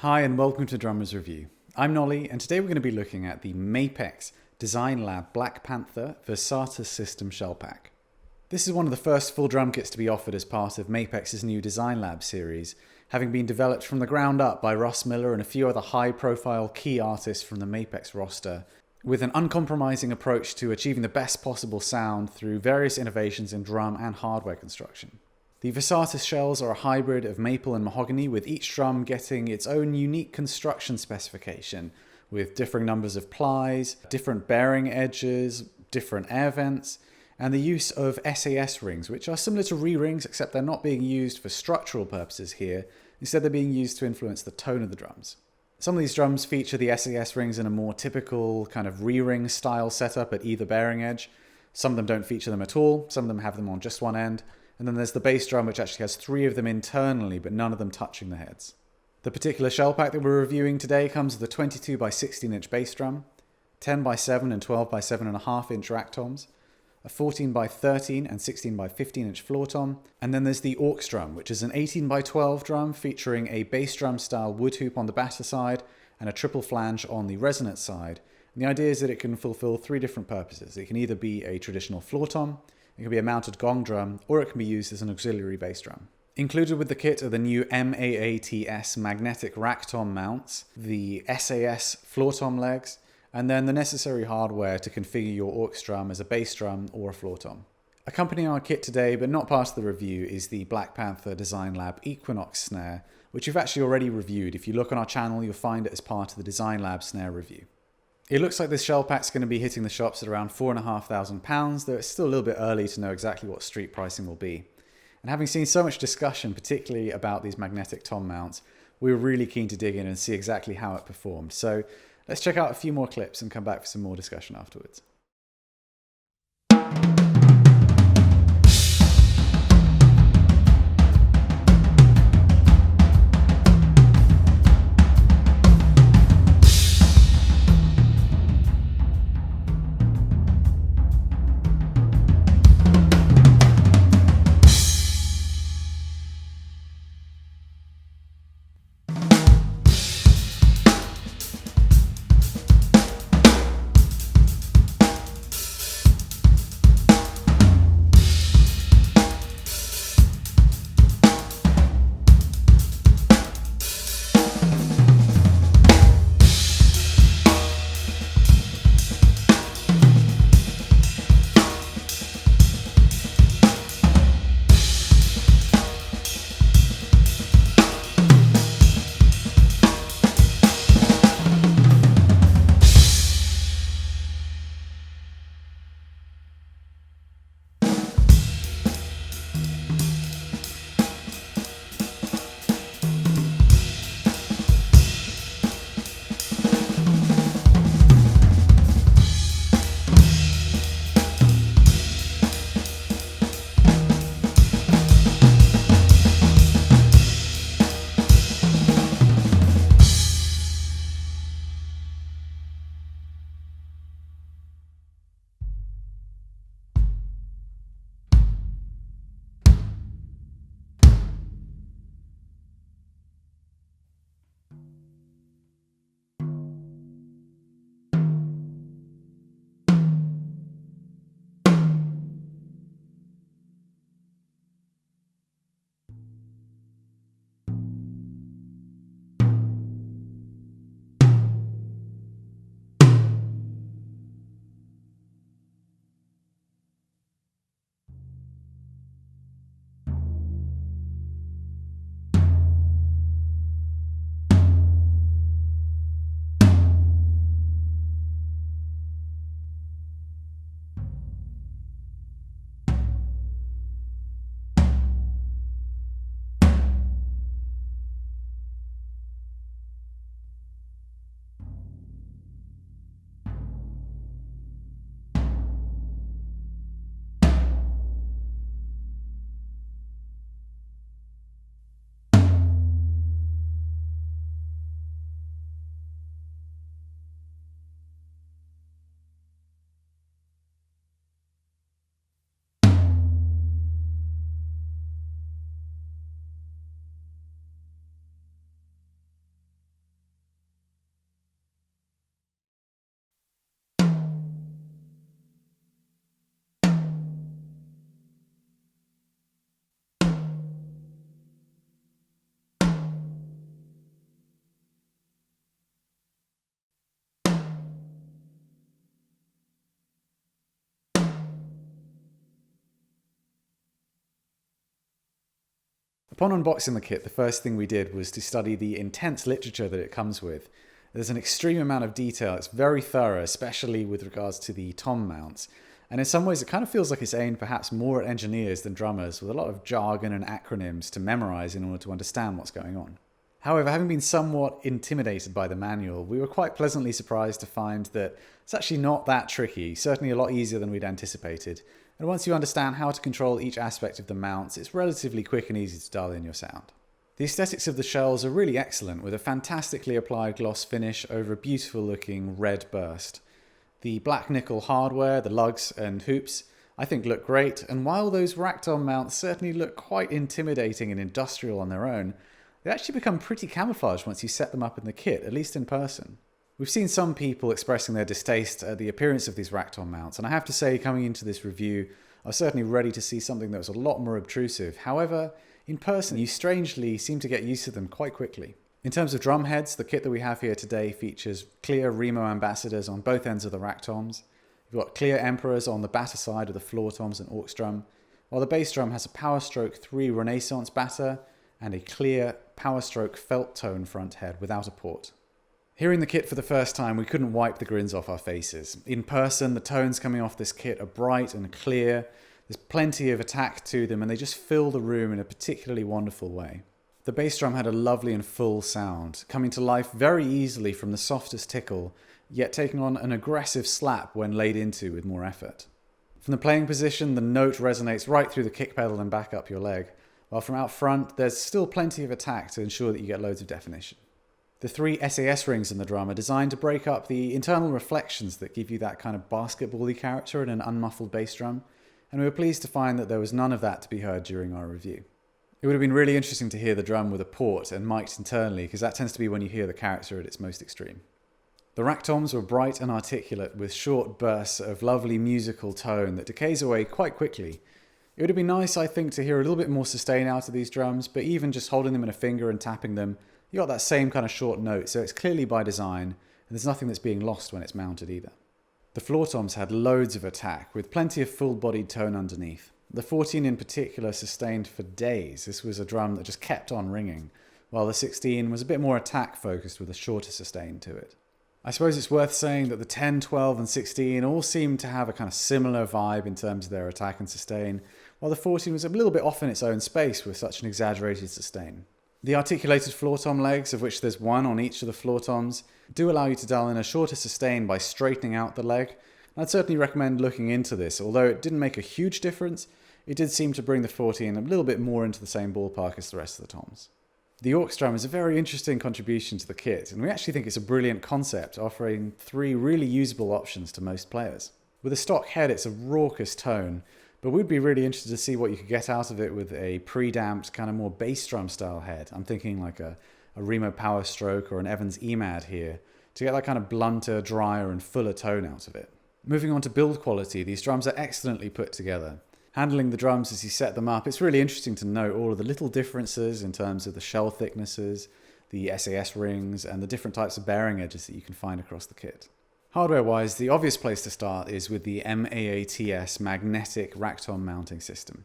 Hi and welcome to Drummers Review. I'm Nolly and today we're going to be looking at the Mapex Design Lab Black Panther Versatus System Shell Pack. This is one of the first full drum kits to be offered as part of Mapex's new Design Lab series, having been developed from the ground up by Ross Miller and a few other high-profile key artists from the Mapex roster, with an uncompromising approach to achieving the best possible sound through various innovations in drum and hardware construction. The Versatus shells are a hybrid of maple and mahogany, with each drum getting its own unique construction specification, with differing numbers of plies, different bearing edges, different air vents, and the use of SAS rings, which are similar to re-rings except they're not being used for structural purposes here. Instead, they're being used to influence the tone of the drums. Some of these drums feature the SAS rings in a more typical kind of re-ring style setup at either bearing edge. Some of them don't feature them at all, some of them have them on just one end. And then there's the bass drum, which actually has 3 of them internally, but none of them touching the heads. The particular shell pack that we're reviewing today comes with a 22 by 16 inch bass drum, 10 by 7 and 12 by 7.5 inch rack toms, a 14 by 13 and 16 by 15 inch floor tom, and then there's the aux drum, which is an 18 by 12 drum featuring a bass drum style wood hoop on the batter side and a triple flange on the resonance side. And the idea is that it can fulfill 3 different purposes. It can either be a traditional floor tom, it can be a mounted gong drum, or it can be used as an auxiliary bass drum. Included with the kit are the new MAATS magnetic rack tom mounts, the SAS floor tom legs, and then the necessary hardware to configure your aux drum as a bass drum or a floor tom. Accompanying our kit today, but not part of the review, is the Black Panther Design Lab Equinox snare, which we've actually already reviewed. If you look on our channel, you'll find it as part of the Design Lab snare review. It looks like this shell pack's going to be hitting the shops at around £4,500, though it's still a little bit early to know exactly what street pricing will be. And having seen so much discussion, particularly about these magnetic tom mounts, we were really keen to dig in and see exactly how it performed. So let's check out a few more clips and come back for some more discussion afterwards. Upon unboxing the kit, the first thing we did was to study the intense literature that it comes with. There's an extreme amount of detail. It's very thorough, especially with regards to the tom mounts. And in some ways, it kind of feels like it's aimed perhaps more at engineers than drummers, with a lot of jargon and acronyms to memorize in order to understand what's going on. However, having been somewhat intimidated by the manual, we were quite pleasantly surprised to find that it's actually not that tricky, certainly a lot easier than we'd anticipated. And once you understand how to control each aspect of the mounts, it's relatively quick and easy to dial in your sound. The aesthetics of the shells are really excellent, with a fantastically applied gloss finish over a beautiful looking red burst. The black nickel hardware, the lugs and hoops, I think look great, and while those rack tom mounts certainly look quite intimidating and industrial on their own, they actually become pretty camouflaged once you set them up in the kit, at least in person. We've seen some people expressing their distaste at the appearance of these rack tom mounts, and I have to say, coming into this review, I was certainly ready to see something that was a lot more obtrusive. However, in person, you strangely seem to get used to them quite quickly. In terms of drum heads, the kit that we have here today features clear Remo ambassadors on both ends of the rack toms. We've got clear emperors on the batter side of the floor toms and aux drum, while the bass drum has a Power Stroke 3 Renaissance batter and a clear Power Stroke felt tone front head without a port. Hearing the kit for the first time, we couldn't wipe the grins off our faces. In person, the tones coming off this kit are bright and clear. There's plenty of attack to them, and they just fill the room in a particularly wonderful way. The bass drum had a lovely and full sound, coming to life very easily from the softest tickle, yet taking on an aggressive slap when laid into with more effort. From the playing position, the note resonates right through the kick pedal and back up your leg, while from out front, there's still plenty of attack to ensure that you get loads of definition. The 3 SAS rings in the drum are designed to break up the internal reflections that give you that kind of basketball-y character in an unmuffled bass drum, and we were pleased to find that there was none of that to be heard during our review. It would have been really interesting to hear the drum with a port and mic'd internally, because that tends to be when you hear the character at its most extreme. The rack toms were bright and articulate, with short bursts of lovely musical tone that decays away quite quickly. It would have been nice, I think, to hear a little bit more sustain out of these drums, but even just holding them in a finger and tapping them, you got that same kind of short note, so it's clearly by design, and there's nothing that's being lost when it's mounted either. The floor toms had loads of attack, with plenty of full-bodied tone underneath. The 14 in particular sustained for days. This was a drum that just kept on ringing, while the 16 was a bit more attack-focused with a shorter sustain to it. I suppose it's worth saying that the 10, 12 and 16 all seemed to have a kind of similar vibe in terms of their attack and sustain, while the 14 was a little bit off in its own space with such an exaggerated sustain. The articulated floor tom legs, of which there's one on each of the floor toms, do allow you to dial in a shorter sustain by straightening out the leg. I'd certainly recommend looking into this. Although it didn't make a huge difference, it did seem to bring the 14 a little bit more into the same ballpark as the rest of the toms. The aux drum is a very interesting contribution to the kit, and we actually think it's a brilliant concept, offering 3 really usable options to most players. With a stock head, it's a raucous tone, but we'd be really interested to see what you could get out of it with a pre-damped, kind of more bass drum style head. I'm thinking like a Remo Power Stroke or an Evans EMAD here, to get that kind of blunter, drier and fuller tone out of it. Moving on to build quality, these drums are excellently put together. Handling the drums as you set them up, it's really interesting to note all of the little differences in terms of the shell thicknesses, the SAS rings, and the different types of bearing edges that you can find across the kit. Hardware-wise, the obvious place to start is with the MAATS magnetic rack tom mounting system.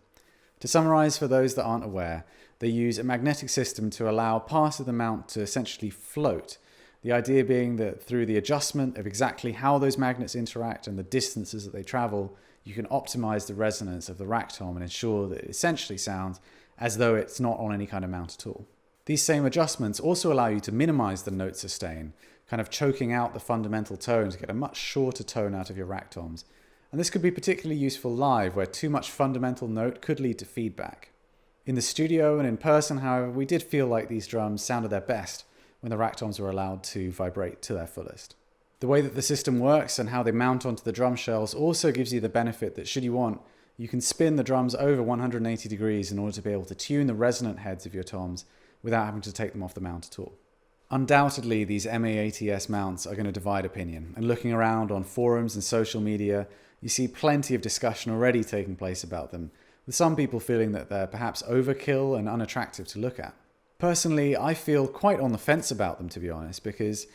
To summarize for those that aren't aware, they use a magnetic system to allow part of the mount to essentially float. The idea being that through the adjustment of exactly how those magnets interact and the distances that they travel, you can optimize the resonance of the rack tom and ensure that it essentially sounds as though it's not on any kind of mount at all. These same adjustments also allow you to minimize the note sustain, kind of choking out the fundamental tone to get a much shorter tone out of your rack toms. And this could be particularly useful live, where too much fundamental note could lead to feedback. In the studio and in person, however, we did feel like these drums sounded their best when the rack toms were allowed to vibrate to their fullest. The way that the system works and how they mount onto the drum shells also gives you the benefit that, should you want, you can spin the drums over 180 degrees in order to be able to tune the resonant heads of your toms without having to take them off the mount at all. Undoubtedly, these MAATS mounts are going to divide opinion, and looking around on forums and social media, you see plenty of discussion already taking place about them, with some people feeling that they're perhaps overkill and unattractive to look at. Personally, I feel quite on the fence about them, to be honest, because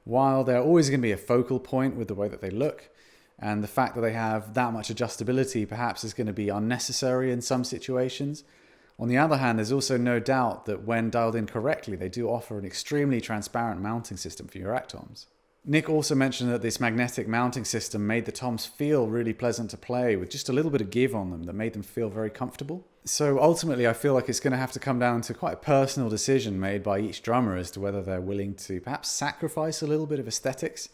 while they're always going to be a focal point with the way that they look, and the fact that they have that much adjustability perhaps is going to be unnecessary in some situations, On the other hand, there's also no doubt that when dialed in correctly, they do offer an extremely transparent mounting system for your rack toms. Nick also mentioned that this magnetic mounting system made the toms feel really pleasant to play with just a little bit of give on them that made them feel very comfortable. So ultimately, I feel like it's going to have to come down to quite a personal decision made by each drummer as to whether they're willing to perhaps sacrifice a little bit of aesthetics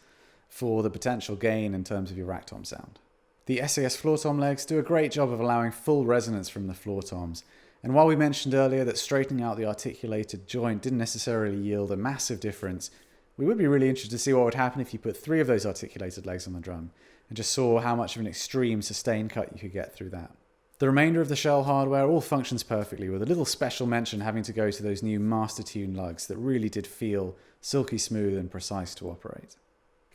for the potential gain in terms of your rack tom sound. The SAS floor tom legs do a great job of allowing full resonance from the floor toms. And while we mentioned earlier that straightening out the articulated joint didn't necessarily yield a massive difference, we would be really interested to see what would happen if you put 3 of those articulated legs on the drum and just saw how much of an extreme sustain cut you could get through that. The remainder of the shell hardware all functions perfectly, with a little special mention having to go to those new Master Tune lugs that really did feel silky smooth and precise to operate.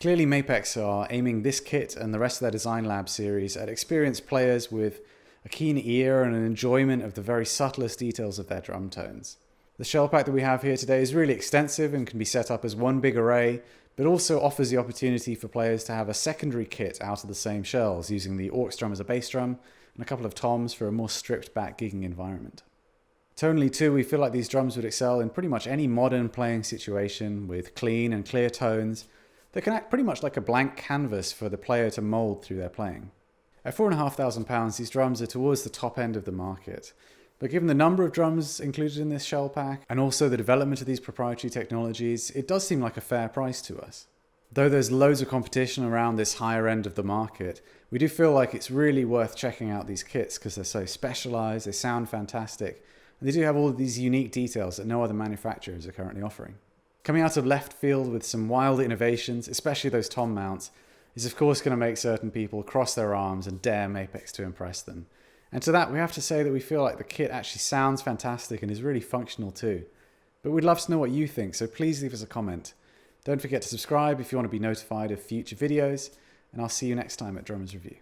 Clearly Mapex are aiming this kit and the rest of their Design Lab series at experienced players with a keen ear and an enjoyment of the very subtlest details of their drum tones. The shell pack that we have here today is really extensive and can be set up as one big array, but also offers the opportunity for players to have a secondary kit out of the same shells, using the aux drum as a bass drum and a couple of toms for a more stripped back gigging environment. Tonally too, we feel like these drums would excel in pretty much any modern playing situation with clean and clear tones that can act pretty much like a blank canvas for the player to mould through their playing. At £4,500, these drums are towards the top end of the market. But given the number of drums included in this shell pack, and also the development of these proprietary technologies, it does seem like a fair price to us. Though there's loads of competition around this higher end of the market, we do feel like it's really worth checking out these kits because they're so specialized, they sound fantastic, and they do have all of these unique details that no other manufacturers are currently offering. Coming out of left field with some wild innovations, especially those tom mounts, is of course going to make certain people cross their arms and dare Mapex to impress them. And to that, we have to say that we feel like the kit actually sounds fantastic and is really functional too. But we'd love to know what you think, so please leave us a comment. Don't forget to subscribe if you want to be notified of future videos, and I'll see you next time at Drummers Review.